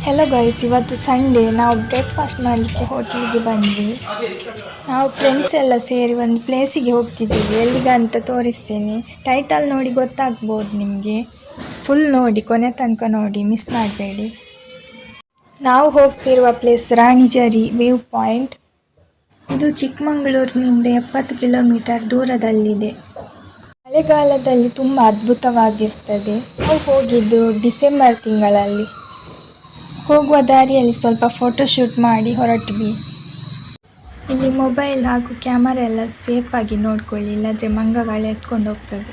Hello guys, ಇವತ್ತು Sunday. ನಾವು breakfast ಮಾಡಲಿಕ್ಕೆ ಹೋಟೆಲಿಗೆ ಬಂದ್ವಿ. ನಾವು ಫ್ರೆಂಡ್ಸ್ ಎಲ್ಲ ಸೇರಿ ಒಂದು ಪ್ಲೇಸಿಗೆ ಹೋಗ್ತಿದ್ದೀವಿ. ಎಲ್ಲಿಗಂತ ತೋರಿಸ್ತೇನೆ. ಟೈಟಲ್ ನೋಡಿ ಗೊತ್ತಾಗ್ಬೋದು ನಿಮಗೆ. ಫುಲ್ ನೋಡಿ, ಕೊನೆ ತನಕ ನೋಡಿ, ಮಿಸ್ ಮಾಡಬೇಡಿ. ನಾವು ಹೋಗ್ತಿರುವ ಪ್ಲೇಸ್ ರಾಣಿಜರಿ ವ್ಯೂ ಪಾಯಿಂಟ್. ಇದು ಚಿಕ್ಕಮಗಳೂರಿನಿಂದ 70 ಕಿಲೋಮೀಟರ್ ದೂರದಲ್ಲಿದೆ. ಮಳೆಗಾಲದಲ್ಲಿ ತುಂಬ ಅದ್ಭುತವಾಗಿರ್ತದೆ. ನಾವು ಹೋಗಿದ್ದು ಡಿಸೆಂಬರ್ ತಿಂಗಳಲ್ಲಿ. ಹೋಗುವ ದಾರಿಯಲ್ಲಿ ಸ್ವಲ್ಪ ಫೋಟೋಶೂಟ್ ಮಾಡಿ ಹೊರಟ್ವಿ. ಇಲ್ಲಿ ಮೊಬೈಲ್ ಹಾಗೂ ಕ್ಯಾಮರಾ ಎಲ್ಲ ಸೇಫಾಗಿ ನೋಡ್ಕೊಳ್ಳಿ, ಇಲ್ಲದ್ರೆ ಮಂಗಗಳು ಎತ್ಕೊಂಡು ಹೋಗ್ತದೆ.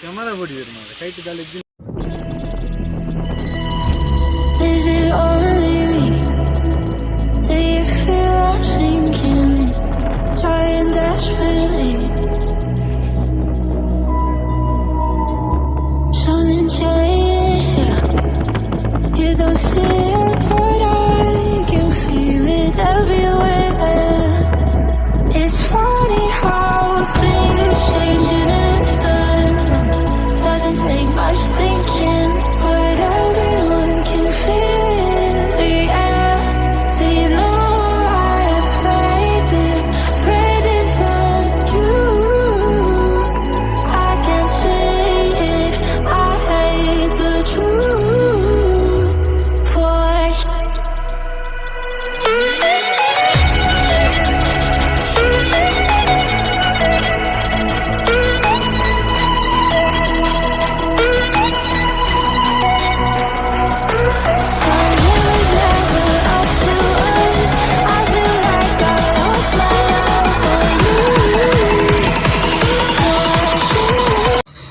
ಕ್ಯಾಮರಾ ಬಿಡಿದ್ರು ಮಾರೆ ಕೈಟ್ ದಾಲಿ.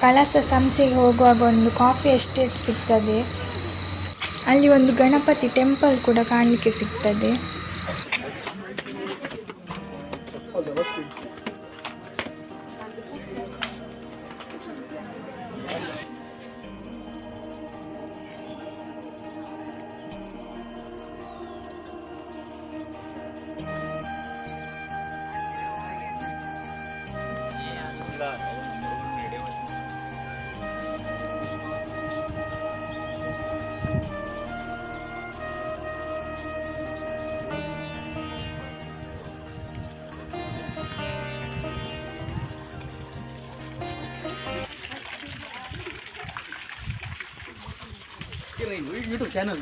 ಕಳಸ ಸಂಸೆಗೆ ಹೋಗುವಾಗ ಒಂದು ಕಾಫಿ ಎಸ್ಟೇಟ್ ಸಿಗ್ತದೆ. ಅಲ್ಲಿ ಒಂದು ಗಣಪತಿ ಟೆಂಪಲ್ ಕೂಡ ಕಾಣಲಿಕ್ಕೆ ಸಿಗ್ತದೆ. ಯೂಟ್ಯೂಬ್ ಚಾನಲ್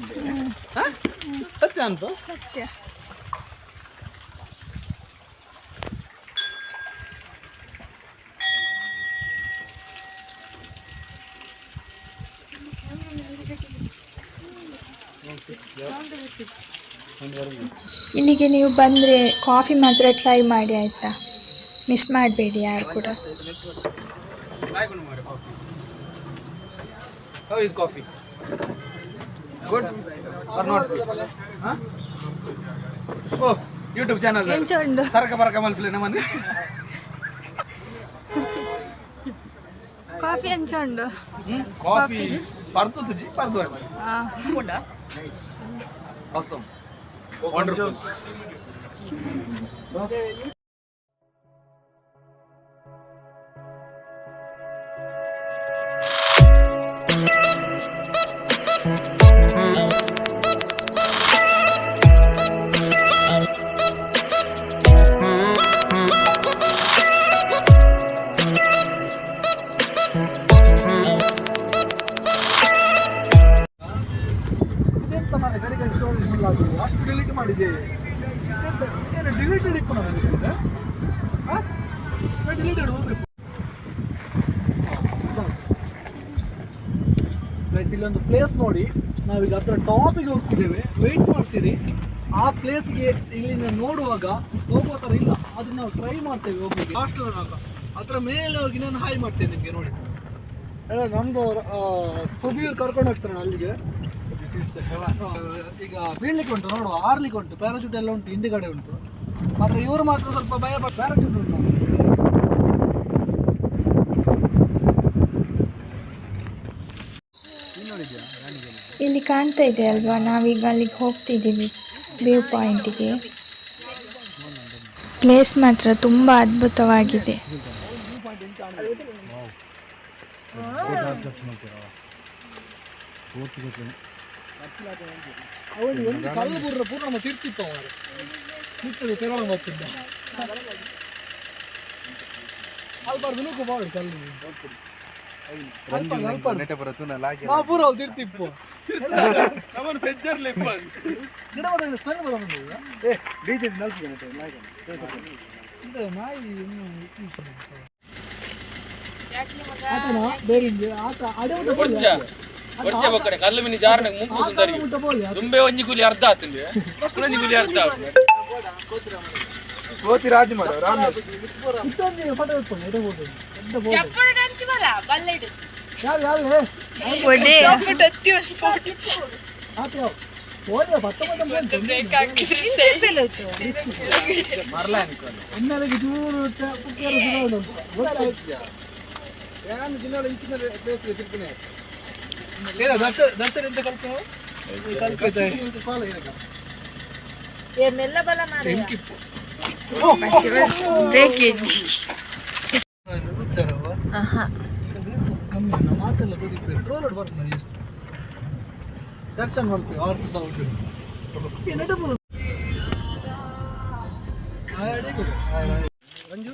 ಸತ್ಯ ಅಂತ ಸತ್ಯ. ಇಲ್ಲಿಗೆ ನೀವು ಬಂದರೆ ಕಾಫಿ ಮಾತ್ರ ಟ್ರೈ ಮಾಡಿ, ಆಯಿತಾ? ಮಿಸ್ ಮಾಡಬೇಡಿ ಯಾರು ಕೂಡ. How is coffee? Good or not good? Huh? Oh, YouTube channel. ಎಂಚೊಂಡು ಸರಕ ಬರಕ ಮಲ್ಪಲೆ ನಮ್ಮನೆ ಕಾಫಿ ಎಂಚೊಂಡು. ಕಾಫಿ ಪರ್ತು ತುಜಿ ಪರ್ದು ಕೊಂಡ. Awesome. Wonderful. ಡಿಲೀಟ್ ಮಾಡಿದೆ. ಡಿಲೀಟೆಡ್ ಡಿಲೀಟೆಡ್ ಗೈಸ್ ಇಲ್ಲೊಂದು ಪ್ಲೇಸ್ ನೋಡಿ, ನಾವೀಗ ಅದರ ಟಾಪಿಗೆ ಹೋಗ್ತಿದ್ದೇವೆ. ವೆಯ್ಟ್ ಮಾಡ್ತೀರಿ. ಆ ಪ್ಲೇಸ್ಗೆ ಇಲ್ಲಿಂದ ನೋಡುವಾಗ ಹೋಗೋ ಥರ ಇಲ್ಲ, ಅದು ನಾವು ಟ್ರೈ ಮಾಡ್ತೇವೆ ಹೋಗ್ಲಿಕ್ಕೆ. ಲಾಸ್ಟ್ ಅದರ ಮೇಲೆ ಹೋಗಿ ನಾನು ಹಾಯ್ ಮಾಡ್ತೇನೆ ನಿಮಗೆ ನೋಡಿ. ನಮ್ದು ಸುಧೀರ್ ಕರ್ಕೊಂಡು ಹೋಗ್ತಾರೆ ಅಲ್ಲಿಗೆ. ಈಗ ಬೀಳ್ಲಿಕ್ಕೆ ಉಂಟು, ನೋಡುವ, ಆರ್ಲಿಕ್ಕೆ ಉಂಟು, ಪ್ಯಾರಾಚೂಟ್ ಎಲ್ಲ ಉಂಟು, ಹಿಂದಿಗಡೆ ಉಂಟು. ಮಾತ್ರ ಇವರು ಮಾತ್ರ ಸ್ವಲ್ಪ ಭಯ ಪಟ್ಟು ಪ್ಯಾರಾಚೂಟ್ ಉಂಟು. ಇಲ್ಲಿ ಕಾಣ್ತಾ ಇದೆ ಅಲ್ವಾ, ನಾವೀಗ ಅಲ್ಲಿಗೆ ಹೋಗ್ತಿದ್ದೀವಿ, ವ್ಯೂ ಪಾಯಿಂಟಿಗೆ. ಪ್ಲೇಸ್ ಮಾತ್ರ ತುಂಬ ಅದ್ಭುತವಾಗಿದೆ. ಒಂದು ಕಲ್ಲು ಬುರ್ರ ಪೂರ್ಣ ತಿರ್ತಿತ್ತು ಅವರು ನಿಂತದೆ ತೆರಳ ಬರ್ತಿದ್ದ ಅಲ್ಬಾರ್ದು ನೂಕು ಬಾಳು ಕಲ್ಲು ನಾವು ಪೂರ ಅಲ್ಲಿ ತಿರ್ತಿಪ್ಪು ಗಿಡ ಮರ ಸ್ಮೆಲ್ ಬರ ನಾಯಿ ಬೇರೆ ಆತ ಅಡೆ ಕಲ್ಲು ಮಿನಿ ಜಾರನ ಮುಂಪು ಸುಂದರಿ ತುಂಬೆ ಒಂಜಿ ಕೂಲಿ ಅರ್ಧ ಆತಂದೆ ಒಂಜಿ ಕೂಲಿ ಅರ್ಧ ಕೋತಿ ರಾಜಮರ ಇತ್ತೊಂದು ಫೋಟೋ ಇಟ್ಕೊಂಡು ಎಡೆ ಫೋಟೋ ಚಪ್ಪಡ ಡಂಚ್ ಬಲ ಬಲ್ಲೆಡು ಯಾವ ಯಾವ ಒಡೆ ಚಪ್ಪಡ ಅತ್ತಿ ಫೋಟೋ ಆತ ಯಾವ ಓಡಿ 19 ಬ್ರೇಕ್ ಹಾಕಿದ್ರಿ ಸೆಲ್ಫಿ ಮರಲ ಅನ್ಕೊಂಡು ಒಮ್ಮೆಲೆಗೆ ದೂರ ಪುಕ್ಕರು ಸುಡೋದು ಗೊತ್ತಾಯ್ತು ಯಾನು ದಿನಾಲ ಇಂಚಿನ ಪ್ಲೇಸ್ ತಿರ್ಪನೆ ಏನ ದರ್ಶನ ಎಂತ ಕಲ್ಪನೆ ಕಲ್ಪನೆ ಫಾಲೋ ಏನಕ ಏನೆಲ್ಲ ಬಲ ಮಾರೆ ಬ್ರೇಕೇಜ್ ಕಮ್ಮಿ ನಮ್ಮ ಮಾತೆಲ್ಲ ತುದಿ ಪೆಟ್ರೋಲ್ ಬರ್ತದೆ ಎಷ್ಟು ದರ್ಶನ ಮಾಡ್ತೀವಿ ಆರ್ಸ ಸೌಂಡ್ ಮಂಜು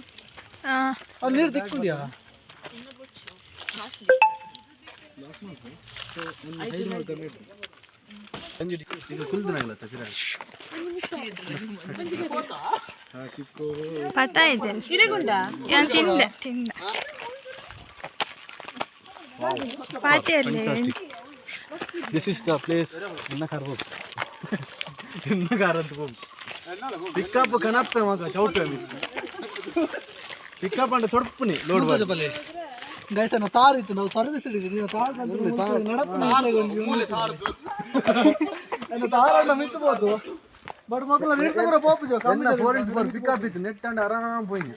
ಅಲ್ಲಿ ನೀರು ತಿಕ್ಕೊಂಡಿಯಾ ಪತ ಇದೆ ಇರಗುಂಡ ತಿಂದ ಪಾತಿಯಲ್ಲಿ ದಿಸ್ ಇಸ್ ದ ಪ್ಲೇಸ್ ಇನ್ನ ಕಾರ್ಬೋದು ಇನ್ನ ಕಾರಂತ ಹೋಗಿ ಪಿಕಪ್ ಕನಪ್ಪೆ ಮಗ ಚೌಟೆ ಪಿಕಪ್ ಅಂದ್ರೆ ತೊಡಪುನಿ ಲೋಡ್ ಬಲೆ ಗೈಸ್ ನಾವು ತಾರ್ ಇತ್ತು ನಾವು ಸರ್ವಿಸ್ ಹಿಡಿದ್ವಿ ತಾರಣ್ಣ ಮಿತ್ತಬಹುದು ಬಟ್ ಮಕ್ಕಳ ನಿಲ್ಸಬರ ಪೋಪು ಕಮ್ಮಿ 4x4 ಪಿಕಪ್ ಇತ್ತು ನೆಟ್ ಅಂಡ್ ಆರಾಮ್ ಪೋಯ್ನಿ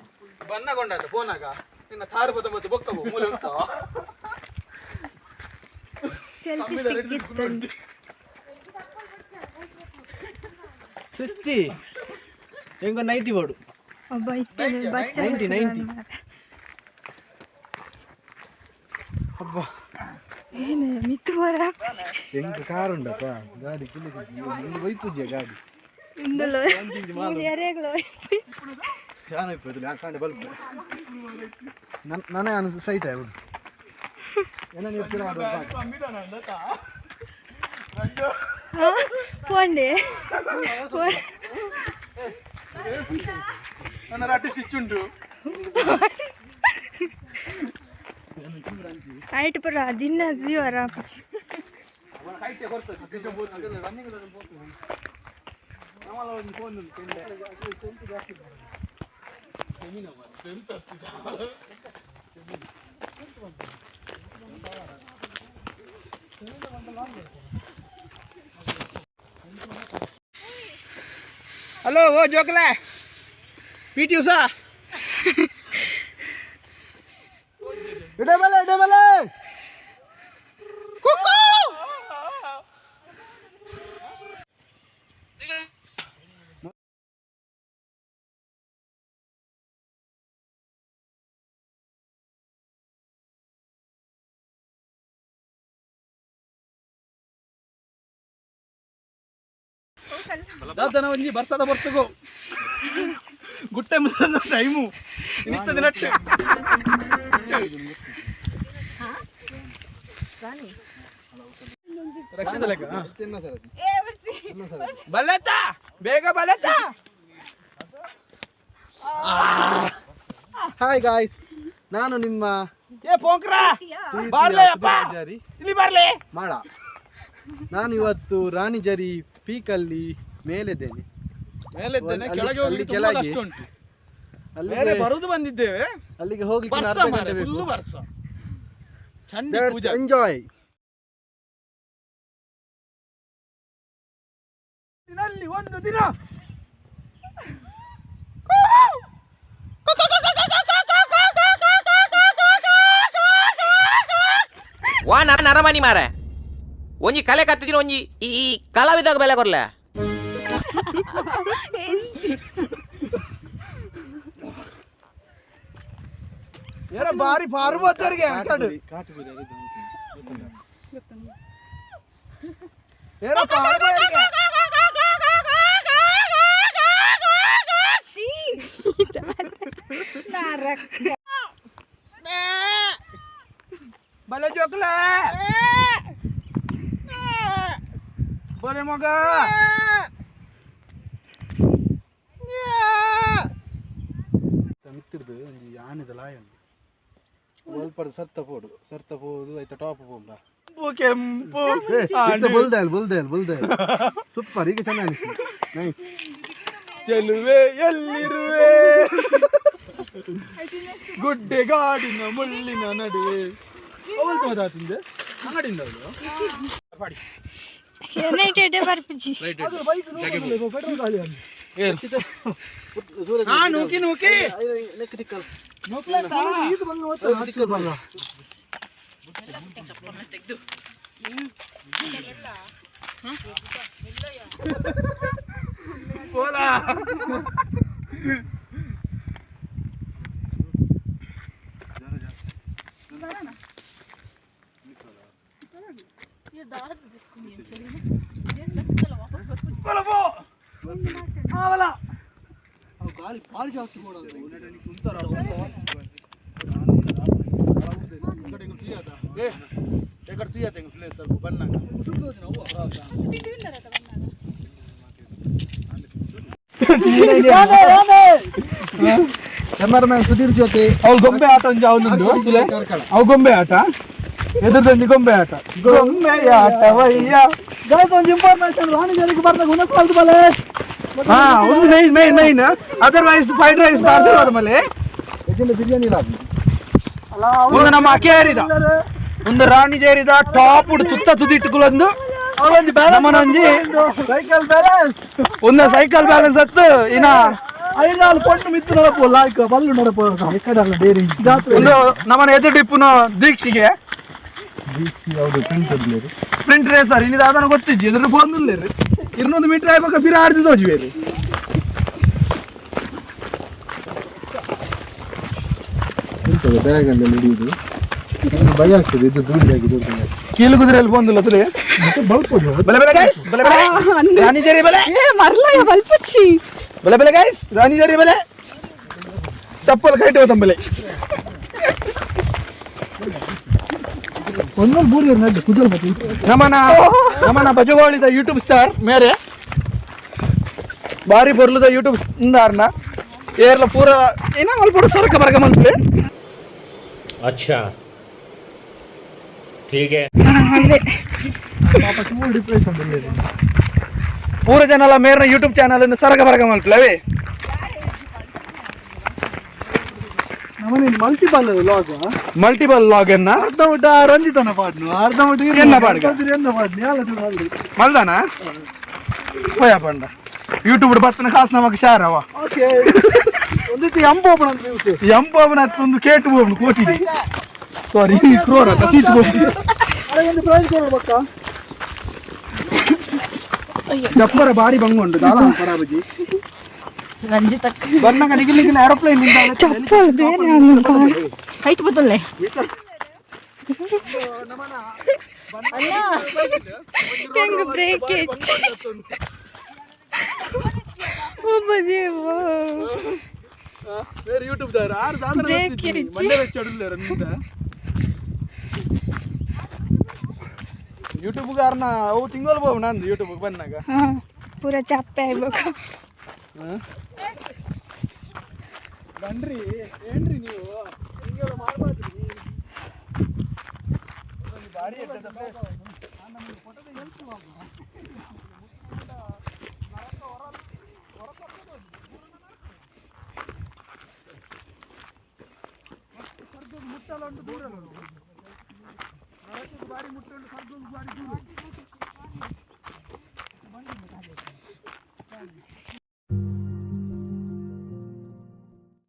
ಬನ್ನಗೊಂಡ ಫೋನಾಗ ನಿನ್ನ ಥಾರ್ ಬತ್ತ ಬೊಕ್ಕವು ಮೂಲೆ ಉಂಟಾ ಸೆಲ್ಫಿ ಸ್ಟಿಕ್ ಇತ್ತು 60 ಹೆಂಗ 90 ಬೋರ್ಡು ಒಬ್ಬ ಇತ್ತು ಬಚ್ಚ 90 ಅಬ್ಬಾ ಏನು ಮಿತ್ತು ಬರ ಹೆಂಗ ಕಾರ್ ಉಂಟಪ್ಪ ಗಾಡಿ ಕಿಲ್ಲಿ ಬೈಪುಜ್ಜ ಗಾಡಿ ಇಂದಲೋ ಯಾರೇಗ್ಲೋ ಯಾನ ಇಪ್ಪತ್ತು ಯಾಕಂಡೆ ಬಲ್ಪ್ ನನಗೆ ಅನಿಸ್ ಸೈಟ್ ಆಯ್ತು ಏನೋ ನಿರ್ತೀರ ಫೋನ್ಡೆ ನನ್ನ ರಾಟಿ ಸ್ವಿಚ್ ಉಂಟು ಆಯ್ತು ಪರ ದಿನ ದಿವರ ಹಲೋ ಓ ಜೋಕಲ ಪಿ ಟಿ ಉಷಾ ಇಡಬಲೆ ದಾದನ ಒಂಜಿ ಬರ್ಸದ ಬರ್ತಗೋ ಗುಟ್ಟೆ ಮುಂದ ಟೈಮು ನಿಂತದ ನಟ್ಟೆ ರಕ್ಷಣೆ ಲೆಕ್ಕ ಬಲ್ಲತ್ತ ಬೇಗ ಬಲ್ಲತ್ತ ಹಾಯ್ ಗಾಯ್ಸ್ ನಾನು ನಿಮ್ಮ ಏ ಪೋಂಕ್ರ ಪೂಜಾರಿ ಇಲ್ಲಿ ಬರ್ಲಿ ಮಾಡ. ನಾನು ಇವತ್ತು ರಾಣಿಜರಿ ಪೀಕಲ್ಲಿ ಮೇಲಿದ್ದೇನೆ. ಮೇಲಿದ್ದೇನೆ, ಕೆಳಗೆ ಅಲ್ಲಿ ಹೋಗ್ಲಿಕ್ಕೆ ತುಂಬಾ ಕೆಳಗೆ ಕಷ್ಟ ಉಂಟು. ಮೇಲೆ ಬರುದು ಬಂದಿದ್ದೇವೆ, ಅಲ್ಲಿಗೆ ಹೋಗ್ಲಿಕ್ಕೆ ವರ್ಷ ಅರ್ಧ ಮಾರ್ರೆ, ಗಂಟೆ ಬೇಕು. ಫುಲ್ಲು ವರ್ಷ ಚಂಡಿ ಪೂಜೆ. ಎಂಜಾಯ್. ದಿನಲ್ಲಿ ಒಂದು ದಿನ ವಾ ನರಮನಿ ಮಾರ ಒಂಜಿ ಕಲೆ ಕತ್ತಿದಿನ ಒಂಜಿ ಈ ಕಲಾವಿದಾಗ ಬೆಲೆ ಕೊರ್ಲೆ ಏನ ಬಾರಿ ಪಾರ್ವತರಿಗೆ ಕಾಟುಪುರಿ ಏನ ಪಾರ್ವತರಿಗೆ ಬಲೆ ಜೋಕ್ಲೆ ಬಲೆ ಮಗ ಮಿತ್ತಿರ್ದು ಒಂಜಿ ಆನೆದ ಲಾಯನ್ ಒಲ್ಪದ ಸರ್ತ ಪೋದು ಐತ ಟಾಪ್ ಪೋಂಡ ಕೆಂಪು ಬುಲ್ದೇಲ್ ಸೂಪರ್. ಈಗ ಚೆನ್ನಾಗಿ ನೈಸ್. ಚೆಲುವೆ ಎಲ್ಲಿರುವೆ ಗುಡ್ಡೆಗಾಡಿನ ಮುಳ್ಳಿನ ನಡುವೆ ಅವಳು ಹೋದಾತಿಂದೆ ಅಂಗಡಿಯಿಂದ ಅವಳು ಪಾಡಿ ನೂಕಿ ನೂಕಿ ಬೋಲಾ ಗಾಳಿ ಭಾರಿ ಜಾಸ್ತಿ ಕ್ಯಾಮರಾಮನ್ ಸುಧೀರ್ ಜೊತೆ ಅವು ಗೊಂಬೆ ಆಟ ಒಂದು ಅವನೊಂದು ಅವು ಗೊಂಬೆ ಆಟ ಎದುರ್ದಂಡಿ ಗೊಂಬೆ ಆಟ ವಯ್ಯ ಗಾಯ್ಸ್ ಒಂದು ಇನ್ಫಾರ್ಮೇಶನ್ ರಾಣಿಜರಿಗೆ ಬರ್ದಾಗ ಉನಕ್ಕಾಲ್ದು ಬಲೆ ಹಾ ಒಂದು main otherwise fried rice parcel ಆದ ಮೇಲೆ ಬಿರಿಯಾನಿ ಇಲ್ಲ ಒಂದು ನಮ್ಮ ಅಕ್ಕೆ ಏರಿದ ಒಂದು ರಾಣಿ ಜೇರಿದ ಟಾಪ್ ಉಡ್ ತುತ್ತ ತುದಿಟ್ಟುಕೊಳ್ಳೊಂದು ನಮ್ಮನೊಂಜಿ ಸೈಕಲ್ ಬ್ಯಾಲೆನ್ಸ್ ಒಂದು ಸೈಕಲ್ ಬ್ಯಾಲೆನ್ಸ್ ಹತ್ತು ಇನ್ನ ಐನಾಲ್ ಪೊಟ್ಟು ಮಿತ್ತು ನಡಪು ಲಾಯ್ಕ ಬಲ್ಲು ನಡಪು ಎಕ್ಕಡಲ್ಲ ಡೇರಿ ಒಂದು ನಮ್ಮನ ಎದುರು ಡಿಪ್ಪುನು ದೀಕ್ಷಿಗೆ ಯಾವುದು ಪ್ರಿಂಟ್ ಸ್ಪ್ರಿಂಟ್ ರೇಸರ್ ಇನ್ನಿದ ಅದನ್ನು ಗೊತ್ತಿಜ್ಜಿ ಎದುರು ಬಂದಿಲ್ಲೇರಿ 200 ಮೀಟರ್ ಆಗ್ಬೇಕು ಬಿರ ಆಡ್ದು ತೋಜ್ವೇರಿ ಬ್ಯಾಗಲ್ಲಿ ಹಿಡಿಯುದು ಭಯ ಆಗ್ತದೆ. ಇದು ದೂರಿಯಾಗಿ ದೂರ ಕೀಲು ಕುದುರೆಯಲ್ಲಿ ಬಂದಿಲ್ಲ ತುಲೆ ಬಲೆ ಬಲೆ ಗೈಸ್ ಬಲೆ ಬಲೆ ರಾಣಿ ಜೇರಿ ಬಲೆ ಬಲೆ ಬಲೆ ಗೈಸ್ ರಾಣಿ ಜೇರಿ ಬಲೆ ಚಪ್ಪಲ್ ಕೈಟ್ ಹೋತಂಬಲೆ ಒಂದೊಂದು ಬೂರಿ ನಡ್ಡು ಕುದುರೆ ಮತ್ತೆ ನಮ್ಮನ ಬಜಗೋಳಿದ ಯೂಟ್ಯೂಬ್ ಸ್ಟಾರ್ ಮೇರೆ ಬಾರಿ ಬರ್ಲದ ಯೂಟ್ಯೂಬ್ ಸ್ಟಾರ್ನ ಏರ್ಲ ಪೂರ ಏನ ಅಲ್ಪಡು ಸರಕ ಬರಕ ಮಂತ್ಲೆ अच्छा ठीक है ಪಾಪ ಚೂರು ಡಿಪ್ರೆಷನ್ ಬಂದಿದೆ. ಪೂರ ಜನ ಎಲ್ಲ ಮೇರ್ನ ಯೂಟ್ಯೂಬ್ ಚಾನಲ್ ಸರಕ ಬರಕ ಮಂತ್ಲವೇ ನಮ್ಮನೆ ಮಲ್ಟಿಪಲ್ ಲಾಗ್ ಮಲ್ಟಿಪಲ್ ಲಾಗ್ ಅನ್ನ ಅರ್ಧ ಊಟ ರಂಜಿತನ ಪಾಡ್ನು ಅರ್ಧ ಊಟ ಎನ್ನ ಪಾಡ್ಗ? ಎನ್ನ ಪಾಡ್ನು ಯಾಲ ಮಲ್ದಾನ ಹೋಯ ಪಂಡ ಯೂಟ್ಯೂಬ್ ಬತ್ತನ ಕಾಸು ನಮಗೆ ಶಾರ್ ಅವ ಓಕೆ ಒಂದಿತ್ತು ಎಂಪೋಪಣ ಅಂತ ಇರುತ್ತೆ ಎಂಪವನ ಒಂದು ಕೇಟು ಹೋಗ್ನು ಕೋಟಿ ಸಾರಿ ಕ್ರೋರ ಸೀಟ್ ಹೋಗ್ನು ಅದೇ ಒಂದು ಪ್ರೈಸ್ ಕೊಡ್ಬೇಕ ಜಪ್ಪರ ಬಾರಿ ಬಂಗೊಂಡು ದಾಲ ಪರಾಬಜಿ ಬನ್ನಗ ನಿಗಿಲಿಗಿನ ಏರೋಪ್ಲೇನ್ ಹೈಟ್ ಬದಲೇ ಹೆಂಗ ಬ್ರೇಕ್ ಬೇರೆ ಯೂಟ್ಯೂಬ್ ದಾರ ಆರು Break ದಾದ ಇಚ್ಚಿ. ಮಂಡ್ಯ ವೆಚ್ಚ ಅಡುಲ್ಲೇರ ನಿಂದ ಯೂಟ್ಯೂಬ್ ಕಾರಣ ಅವು ತಿಂಗಳು ಬೋವು ನಂದು ಯೂಟ್ಯೂಬ್ ಬಂದಾಗ ಪೂರ ಚಾಪೆ ಆಗ್ಬೇಕು. ಬನ್ರಿ ಏನ್ರಿ ನೀವು ಹಿಂಗೆಲ್ಲ ಮಾಡಬಾರ್ದು. ಭಾರಿ ಇರ್ತದೆ ಪ್ಲೇಸ್. ಫೋಟೋದ ಹೆಲ್ಪ್ ಮಾಡುವ ಸ್ವರ್ಗದ ಮುಟ್ಟಲ್ಲ ಉಂಟು, ದೂರ ಉಂಟು. ನರಕದ ಬಾರಿ ಮುಟ್ಟುಂಟು, ಸ್ವರ್ಗದ ಬಾರಿ ದೂರ.